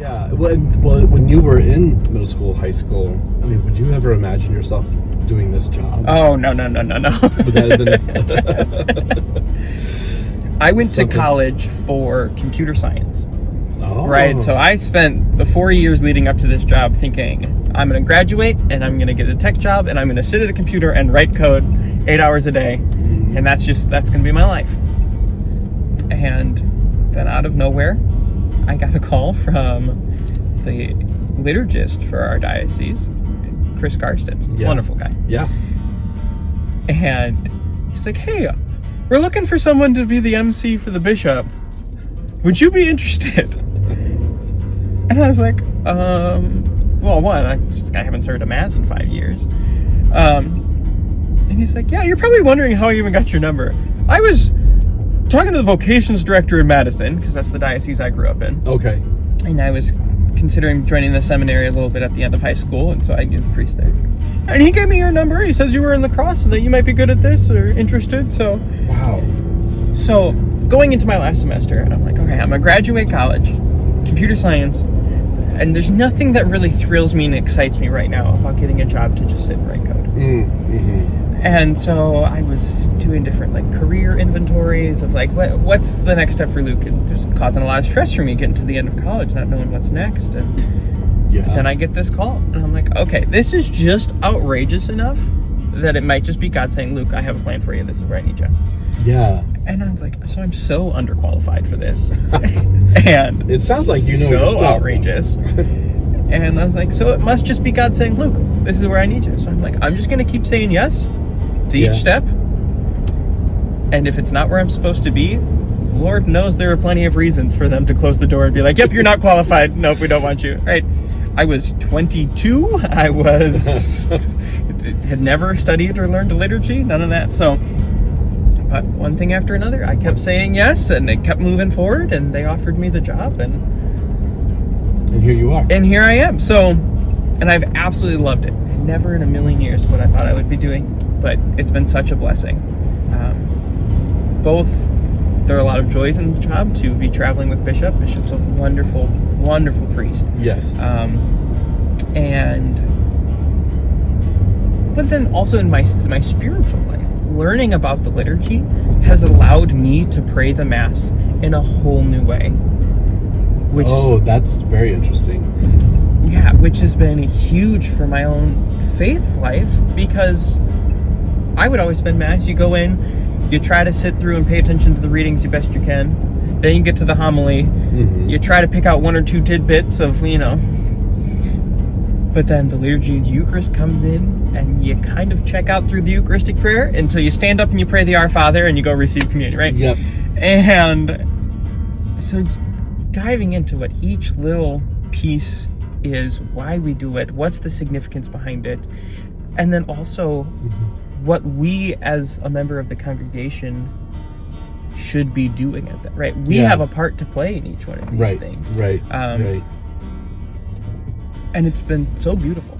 Yeah. Well, when you were in middle school, high school, I mean, would you ever imagine yourself doing this job? Oh, no. Would that have been I went to college for computer science. Oh. Right, so I spent the 4 years leading up to this job thinking, I'm going to graduate, and I'm going to get a tech job, and I'm going to sit at a computer and write code 8 hours a day, and that's going to be my life. And then out of nowhere, I got a call from the liturgist for our diocese, Chris Karstens, wonderful guy. Yeah. And he's like, hey, we're looking for someone to be the MC for the bishop. Would you be interested? And I was like, well, one, I haven't served a mass in 5 years. And he's like, yeah, you're probably wondering how I even got your number. I was talking to the vocations director in Madison, because that's the diocese I grew up in. Okay. And I was considering joining the seminary a little bit at the end of high school, and so I knew the priest there. And he gave me your number. He said you were in lacrosse and that you might be good at this or interested, so... Wow. So, going into my last semester, and I'm like, okay, I'm gonna graduate college, computer science, and there's nothing that really thrills me and excites me right now about getting a job to just sit and write code. And so I was doing different career inventories of what's the next step for Luke, and just causing a lot of stress for me getting to the end of college, not knowing what's next. And then I get this call, and I'm like, okay, this is just outrageous enough that it might just be God saying, Luke, I have a plan for you. This is where I need you. Yeah. And I'm like, so I'm so underqualified for this. And it sounds like you know your so stuff. Outrageous. And I was like, so it must just be God saying, Luke, this is where I need you. So I'm like, I'm just going to keep saying yes to each step. And if it's not where I'm supposed to be, Lord knows there are plenty of reasons for them to close the door and be like, yep, you're not qualified. Nope, we don't want you. Right. I was 22. I had never studied or learned a liturgy, none of that. So, but one thing after another, I kept saying yes, and it kept moving forward, and they offered me the job, and here you are. And here I am. So, and I've absolutely loved it. Never in a million years what I thought I would be doing, but it's been such a blessing. Both, there are a lot of joys in the job to be traveling with Bishop. Bishop's a wonderful, wonderful priest. Yes. But then also in my spiritual life, learning about the liturgy has allowed me to pray the Mass in a whole new way. That's very interesting. Yeah, which has been huge for my own faith life, because I would always spend Mass, you go in, you try to sit through and pay attention to the readings the best you can, then you get to the homily, you try to pick out one or two tidbits of, but then the liturgy of the Eucharist comes in, and you kind of check out through the Eucharistic prayer until you stand up and you pray the Our Father and you go receive communion, right? Yep. And so diving into what each little piece is, why we do it, what's the significance behind it, and then also what we as a member of the congregation should be doing at that, right? We have a part to play in each one of these things. Right. And it's been so beautiful.